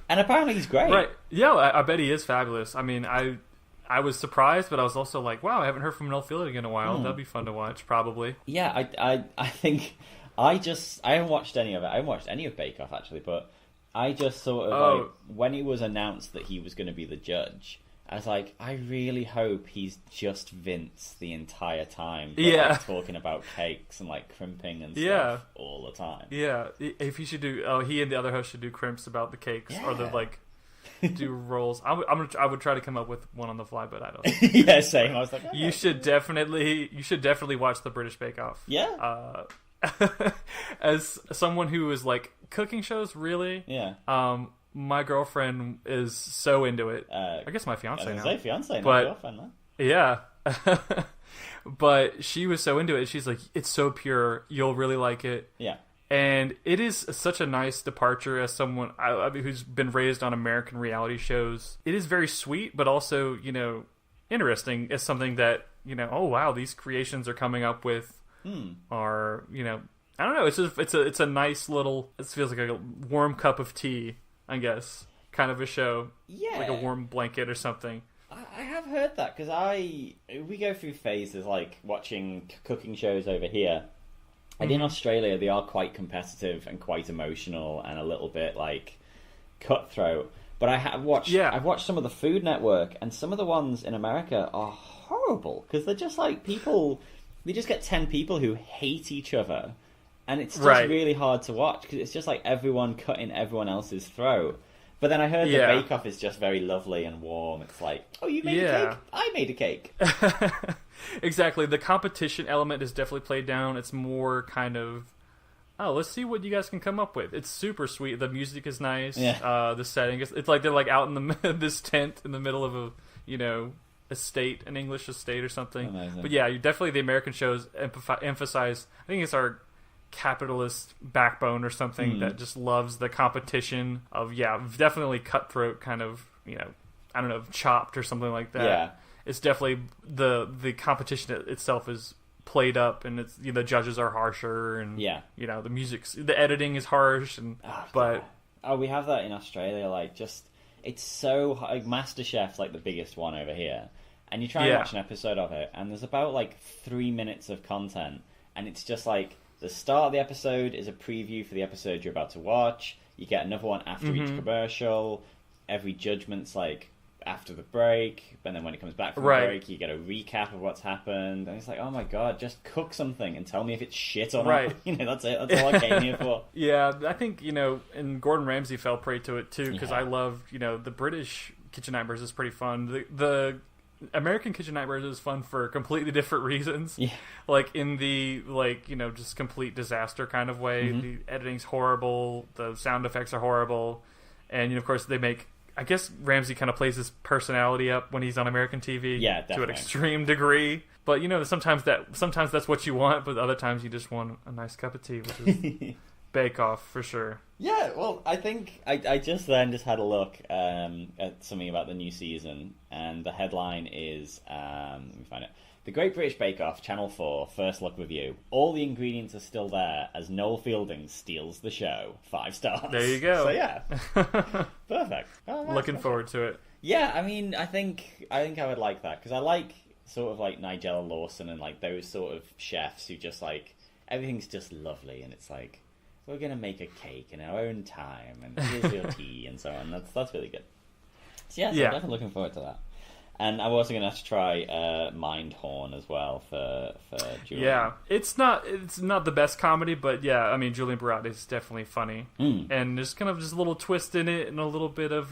and apparently he's great. Right? Yeah, I bet he is fabulous. I mean, I was surprised, but I was also like, wow, I haven't heard from Noel Fielding in a while. That'd be fun to watch, probably. Yeah, I think I haven't watched any of it. I haven't watched any of Bake Off actually, but I just sort of like, when it was announced that he was going to be the judge, I was like, I really hope he's just Vince the entire time. But, like, talking about cakes and like crimping and stuff all the time. Yeah, if he should do, he and the other host should do crimps about the cakes or the like, do rolls. I would try to come up with one on the fly, but I don't. Yeah, same. I was like, you should definitely watch the British Bake Off. Yeah. As someone who is like cooking shows, really. Yeah. My girlfriend is so into it. I guess my fiance now. Say fiance, not girlfriend, man. Yeah. But she was so into it. She's like, it's so pure. You'll really like it. Yeah. And it is such a nice departure as someone who's been raised on American reality shows. It is very sweet, but also, interesting as something that, oh wow, these creations are coming up with are, I don't know. It's a nice little. It feels like a warm cup of tea, I guess, kind of a show. Yeah, like a warm blanket or something. I have heard that, because we go through phases like watching cooking shows over here, and in Australia they are quite competitive and quite emotional and a little bit like cutthroat. But I've watched some of the Food Network, and some of the ones in America are horrible, because they're just like people. They just get 10 people who hate each other, and it's just really hard to watch, because it's just like everyone cutting everyone else's throat. But then I heard the Bake Off is just very lovely and warm. It's like, oh, you made a cake? I made a cake. Exactly. The competition element is definitely played down. It's more kind of, oh, let's see what you guys can come up with. It's super sweet. The music is nice. Yeah. The setting is, it's like they're like out in this tent in the middle of a, estate, an English estate or something. Amazing. But yeah, definitely the American shows emphasize, I think it's our capitalist backbone or something that just loves the competition of, definitely cutthroat kind of, I don't know, Chopped or something like that. Yeah. It's definitely the competition itself is played up, and it's, the judges are harsher, and the editing is harsh, and we have that in Australia, like just it's so like MasterChef's like the biggest one over here, and you try and watch an episode of it, and there's about like 3 minutes of content, and it's just like the start of the episode is a preview for the episode you're about to watch. You get another one after each commercial. Every judgment's like after the break, and then when it comes back from the break, you get a recap of what's happened, and it's like, oh my god, just cook something and tell me if it's shit or not. That's it. That's all I came here for. Yeah, I think, and Gordon Ramsay fell prey to it too, because I love, the British Kitchen Nightmares is pretty fun. The American Kitchen Nightmares is fun for completely different reasons. Yeah. Like in the just complete disaster kind of way. The editing's horrible, the sound effects are horrible, and of course they make I guess Ramsey kind of plays his personality up when he's on American TV Yeah, to an definitely. extreme degree. But sometimes that's what you want, but other times you just want a nice cup of tea, which is Bake Off for sure. Yeah, well, I think I just had a look at something about the new season, and the headline is, let me find it. The Great British Bake Off, Channel 4, first look review. All the ingredients are still there as Noel Fielding steals the show. 5 stars. There you go. So yeah, perfect. Oh, nice. Looking forward to it. Yeah, I mean, I think I would like that, because I like sort of like Nigella Lawson and like those sort of chefs who just like everything's just lovely, and it's like we're gonna make a cake in our own time, and here's your tea and so on. That's really good. So yeah, I'm definitely looking forward to that. And I'm also going to have to try Mindhorn as well for Julian. Yeah, it's not the best comedy, but yeah, I mean Julian Barratt is definitely funny, and there's kind of just a little twist in it and a little bit of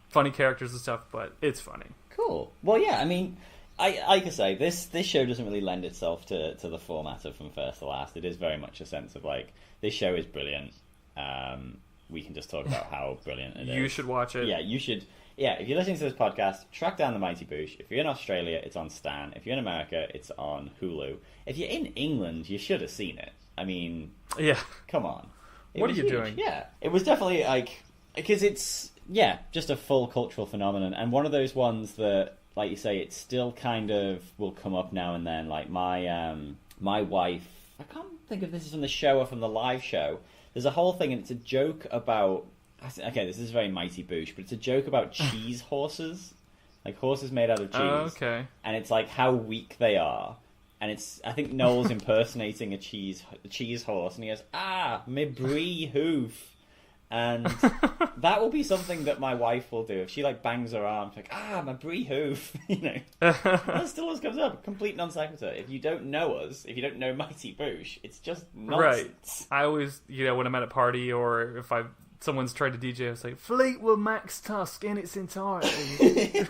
funny characters and stuff, but it's funny. Cool. Well, yeah, I mean, I can say this show doesn't really lend itself to the format of From First to Last. It is very much a sense of like this show is brilliant. We can just talk about how brilliant it is. You should watch it. Yeah, you should. Yeah, if you're listening to this podcast, track down The Mighty Boosh. If you're in Australia, it's on Stan. If you're in America, it's on Hulu. If you're in England, you should have seen it. I mean, yeah, come on. What are you doing? Yeah, it was definitely like, because it's, just a full cultural phenomenon, and one of those ones that, like you say, it still kind of will come up now and then. Like my wife, I can't think if this is from the show or from the live show. There's a whole thing, and it's a joke about. Okay, this is very Mighty Boosh, but it's a joke about cheese horses, like horses made out of cheese. Oh, okay. And it's like how weak they are, and I think Noel's impersonating a cheese horse, and he goes, me brie hoof, and that will be something that my wife will do if she like bangs her arm, like my brie hoof, That still always comes up, complete non sequitur. If you don't know us, if you don't know Mighty Boosh, it's just nonsense. Right. I always, when I'm at a party or if someone's tried to DJ, I say, Fleetwood Mac's Tusk in its entirety.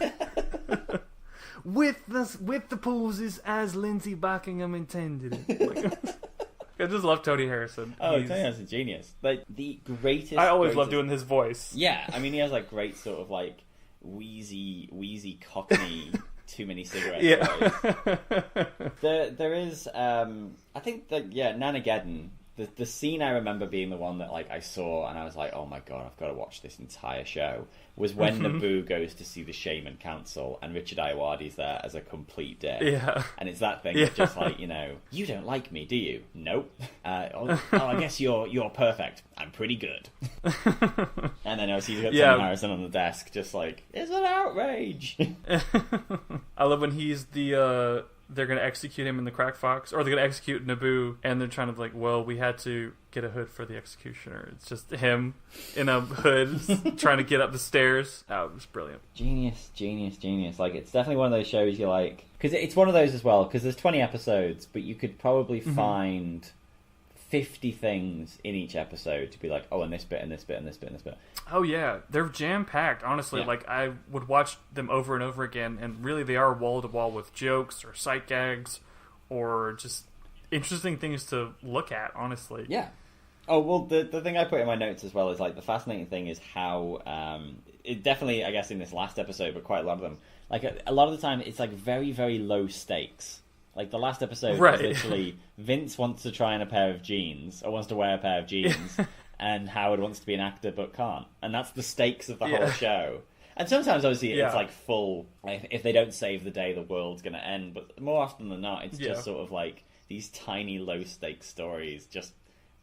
with the pauses as Lindsey Buckingham intended it. I just love Tony Harrison. Tony Harrison's a genius. Like, the greatest... I always love doing his voice. Yeah, I mean, he has, like, great sort of, like, wheezy Cockney... too many cigarettes. Yeah. There is, I think that, Nanageddon... The scene I remember being the one that like I saw and I was like, oh my god, I've got to watch this entire show, was when Naboo goes to see the Shaman Council and Richard Ayoade's there as a complete dick. Yeah. And it's that thing of just like, you don't like me, do you? Nope. I guess you're perfect. I'm pretty good. And then obviously you've got Tony Harrison on the desk just like, it's an outrage. I love when he's the... they're going to execute him in the Crack Fox, or they're going to execute Naboo, and they're trying to we had to get a hood for the executioner. It's just him in a hood trying to get up the stairs. Oh, it was brilliant. Genius. Like, it's definitely one of those shows you like, because it's one of those as well, because there's 20 episodes, but you could probably find 50 things in each episode to be like, and this bit, and this bit, and this bit, and this bit. Oh yeah, they're jam-packed, honestly. Yeah. Like, I would watch them over and over again, and really they are wall-to-wall with jokes or sight gags or just interesting things to look at, honestly. Yeah. Oh, well, the thing I put in my notes as well is, like, the fascinating thing is how, it definitely, I guess, in this last episode, but quite a lot of them, like, a lot of the time, it's, like, very, very low stakes. Like, the last episode was literally Vince wants to try on a pair of jeans, or wants to wear a pair of jeans, and Howard wants to be an actor but can't. And that's the stakes of the whole show. And sometimes, obviously, it's like full, if they don't save the day, the world's going to end. But more often than not, it's just sort of like these tiny low-stakes stories. Just,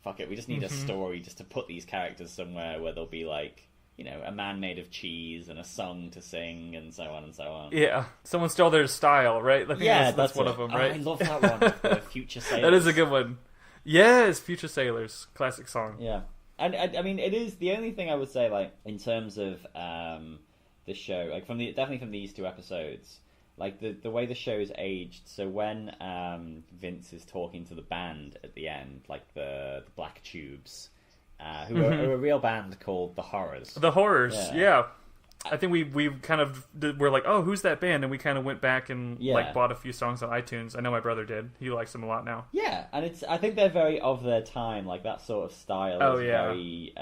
fuck it, we just need a story just to put these characters somewhere where they'll be like, a man made of cheese and a song to sing and so on and so on. Yeah. Someone stole their style, right? That's one of them, right? I love that one, the Future Sailors. That is a good one. Yes, Future Sailors. Classic song. Yeah. And I mean, it is the only thing I would say, like, in terms of the show, like, definitely from these 2 episodes, like, the way the show is aged. So when Vince is talking to the band at the end, like the Black Tubes, who are a real band called The Horrors. The Horrors, yeah. I think we kind of were like, oh, who's that band? And we kind of went back and like bought a few songs on iTunes. I know my brother did. He likes them a lot now. Yeah, and I think they're very of their time. Like, that sort of style is very.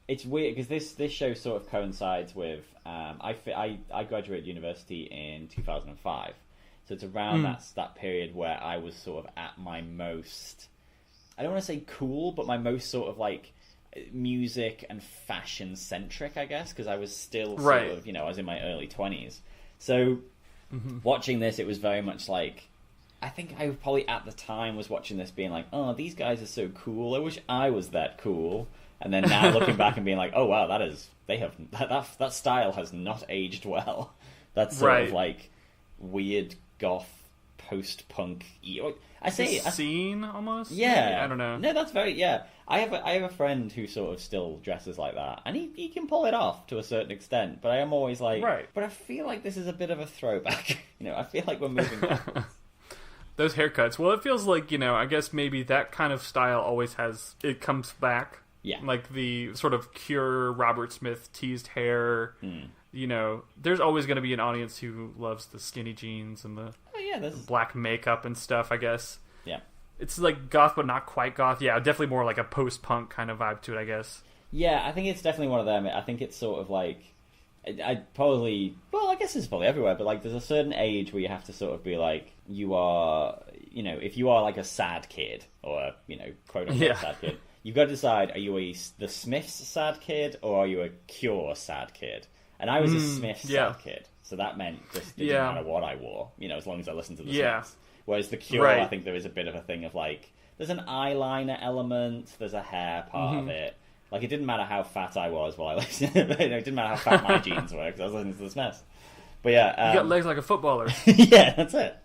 it's weird because this show sort of coincides with I graduated university in 2005, so it's around that period where I was sort of at my most, I don't want to say cool, but my most sort of like music and fashion centric, I guess, because I was still sort of, I was in my early 20s. So watching this, it was very much like, I think I probably at the time was watching this being like, oh, these guys are so cool. I wish I was that cool. And then now looking back and being like, oh wow, that style has not aged well. That's sort of like weird goth post-punk. I say scene almost. Yeah, maybe? I don't know. No, that's very I have a friend who sort of still dresses like that, and he can pull it off to a certain extent. But I am always like, but I feel like this is a bit of a throwback. I feel like we're moving backwards. Those haircuts. Well, it feels like, I guess maybe that kind of style always it comes back. Yeah. Like the sort of Cure, Robert Smith teased hair. There's always going to be an audience who loves the skinny jeans and the black makeup and stuff, I guess. Yeah. It's like goth, but not quite goth. Yeah, definitely more like a post-punk kind of vibe to it, I guess. Yeah, I think it's definitely one of them. I think it's sort of like, I guess it's probably everywhere, but like there's a certain age where you have to sort of be like, you are, if you are like a sad kid or a, quote-unquote sad kid, you've got to decide, are you the Smiths sad kid or are you a Cure sad kid? And I was a Smiths sad kid, so that meant just it didn't matter what I wore, as long as I listened to the Smiths. Whereas the Cure, I think there is a bit of a thing of like, there's an eyeliner element, there's a hair part of it. Like, it didn't matter how fat I was while I listened. It didn't matter how fat my jeans were because I was listening to the Smiths. But yeah, you got legs like a footballer. Yeah, that's it.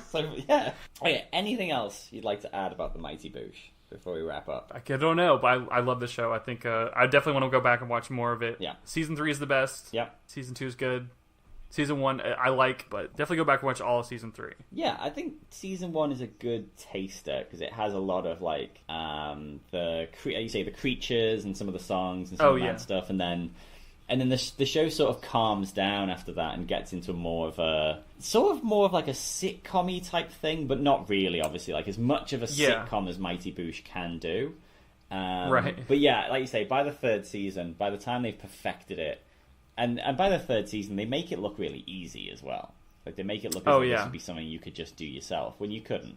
So yeah. Okay, anything else you'd like to add about the Mighty Boosh before we wrap up? I don't know, but I love the show. I think I definitely want to go back and watch more of it. Yeah. Season 3 is the best. Yeah. Season 2 is good. Season 1 I like, but definitely go back and watch all of Season 3. Yeah, I think Season 1 is a good taster because it has a lot of like the creatures and some of the songs and some of that stuff, and then the show sort of calms down after that and gets into more of like a sitcom-y type thing, but not really, obviously, like as much of a sitcom as Mighty Boosh can do. But yeah, like you say, by the third season, by the time they've perfected it, and by the third season, they make it look really easy as well. Like, they make it look as if this would be something you could just do yourself, when you couldn't.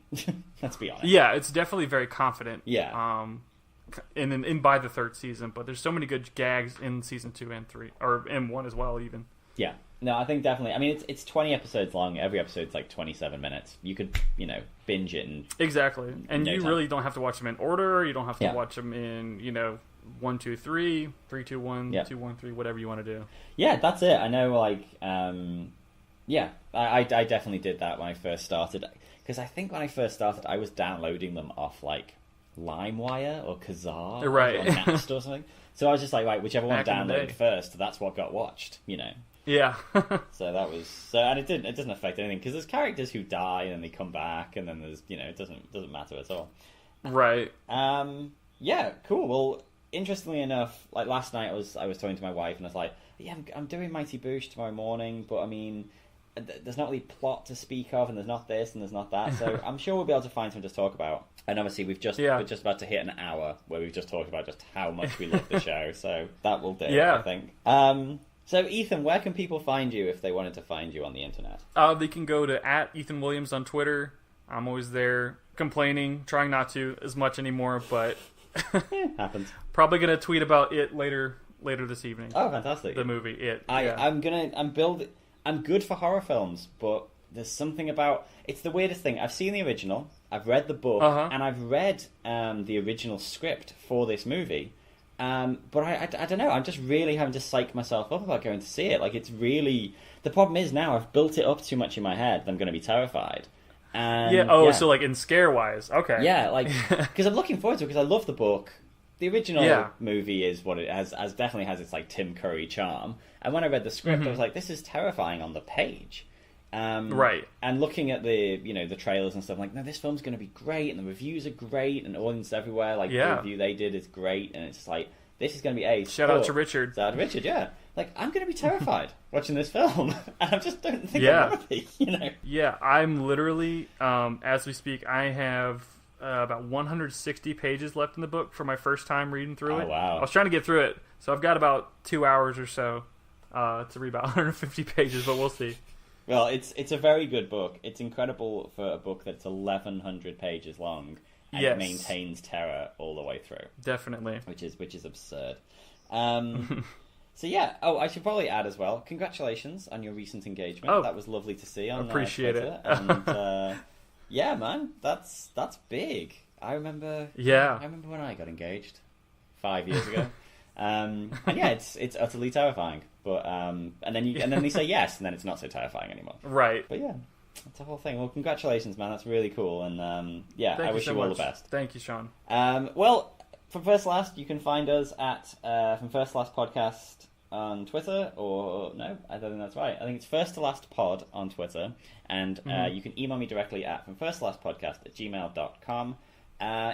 Let's be honest. Yeah, it's definitely very confident. Yeah. In by the third season, but there's so many good gags in season 2 and 3, or in 1 as well, even. Yeah. No, I think definitely. I mean, it's 20 episodes long. Every episode's like 27 minutes. You could, binge it. Exactly. And you really don't have to watch them in order. You don't have to watch them in, 1, 2, 3, 3, 2, 1, 2, 1, 3, whatever you want to do. Yeah, that's it. I know, like, I definitely did that when I first started. Because I think when I first started, I was downloading them off, like, LimeWire or Kazaa or Napster or something. So I was just like, right, whichever one downloaded first, that's what got watched, Yeah. So that was and it doesn't affect anything because there's characters who die and then they come back and then there's it doesn't matter at all. Right. Yeah, cool. Well, interestingly enough, like last night I was talking to my wife and I was like, yeah, I'm doing Mighty Boosh tomorrow morning, but I mean, there's not really plot to speak of, and there's not this and there's not that, so I'm sure we'll be able to find something to talk about. And obviously we're just about to hit an hour where we've just talked about just how much we love the show, so that will do, I think. So Ethan, where can people find you if they wanted to find you on the internet? They can go to @EthanWilliams on Twitter. I'm always there complaining, trying not to as much anymore, but happens. Probably gonna tweet about it later this evening. Oh, fantastic! The movie It. I'm good for horror films, but there's something about it's the weirdest thing. I've seen the original, I've read the book, and I've read the original script for this movie. But I don't know. I'm just really having to psych myself up about going to see it. Like, it's really the problem is now I've built it up too much in my head that I'm going to be terrified. So like in scare wise, okay. Yeah, like because I'm looking forward to it because I love the book. The original movie is what it has definitely has its like Tim Curry charm. And when I read the script, I was like, this is terrifying on the page. Right. And looking at the the trailers and stuff, I'm like, no, this film's going to be great, and the reviews are great, and audience everywhere, like the review they did is great, and it's just like this is going to be ace. Shout out to Richard. Shout out to Richard, yeah. Like, I'm going to be terrified watching this film, and I just don't think I'm going to be, Yeah, I'm literally, as we speak, I have about 160 pages left in the book for my first time reading through it. Wow. I was trying to get through it, so I've got about 2 hours or so to read about 150 pages, but we'll see. Well, it's a very good book. It's incredible for a book that's 1,100 pages long, and it maintains terror all the way through. Definitely. Which is absurd. So yeah, I should probably add as well, congratulations on your recent engagement. Oh, that was lovely to see on appreciate Twitter. it. And yeah, man, that's big. I remember when I got engaged 5 years ago. And yeah, it's utterly terrifying. But and then they say yes, and then it's not so terrifying anymore. Right. But yeah, that's the whole thing. Well, congratulations, man. That's really cool. And yeah, I wish you all the best. Thank you, Sean. Well, from First to Last, you can find us at From First to Last Podcast on Twitter, or no, I don't think that's right. I think it's First to Last Pod on Twitter, and you can email me directly at fromfirsttolastpodcast@gmail.com.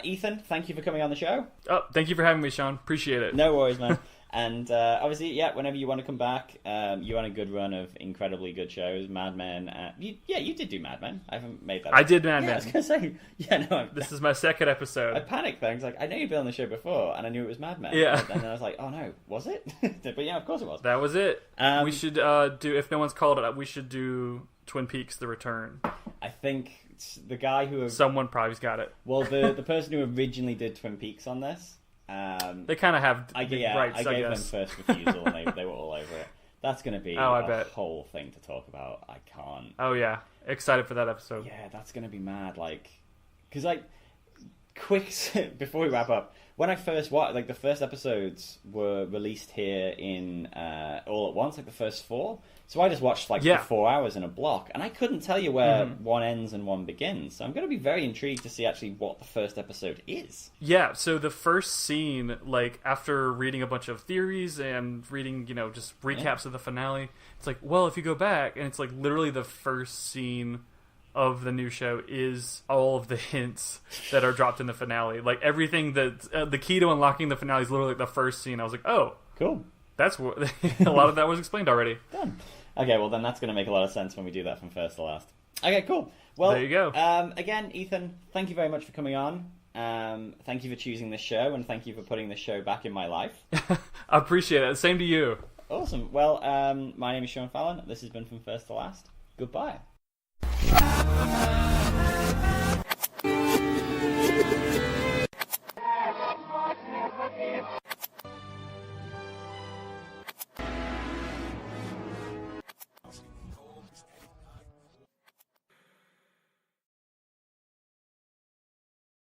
Ethan, thank you for coming on the show. Oh, thank you for having me, Sean. Appreciate it. No worries, man. And obviously, yeah, whenever you want to come back, you're on a good run of incredibly good shows. Mad Men. You did do Mad Men. I haven't made that. I did Mad Men. I was going to say, this is my second episode. I panicked then. I know you've been on the show before, and I knew it was Mad Men. Yeah. And then I was like, oh no, was it? But yeah, of course it was. That was it. We should do, if no one's called it up, we should do Twin Peaks: The Return. I think the guy who... Someone probably's got it. Well, the person who originally did Twin Peaks on this... they kind of have I gave them first refusal, and they were all over it. That's going to be a whole thing to talk about. I can't. Oh yeah, excited for that episode. Yeah, that's going to be mad. Because quick before we wrap up, when I first watched, the first episodes were released here in all at once, the first 4. So I just watched the 4 hours in a block, and I couldn't tell you where one ends and one begins. So I'm going to be very intrigued to see actually what the first episode is. Yeah, so the first scene, after reading a bunch of theories and reading, just recaps of the finale, it's if you go back, and it's literally the first scene of the new show is all of the hints that are dropped in the finale. Everything that the key to unlocking the finale is literally the first scene. I was like, oh, cool. That's what a lot of that was explained already. Done. Okay, well then that's going to make a lot of sense when we do that from first to last. Okay, cool. Well, there you go. Again, Ethan, thank you very much for coming on. Thank you for choosing this show, and thank you for putting this show back in my life. I appreciate it. Same to you. Awesome. Well, my name is Sean Fallon. This has been From First to Last. Goodbye.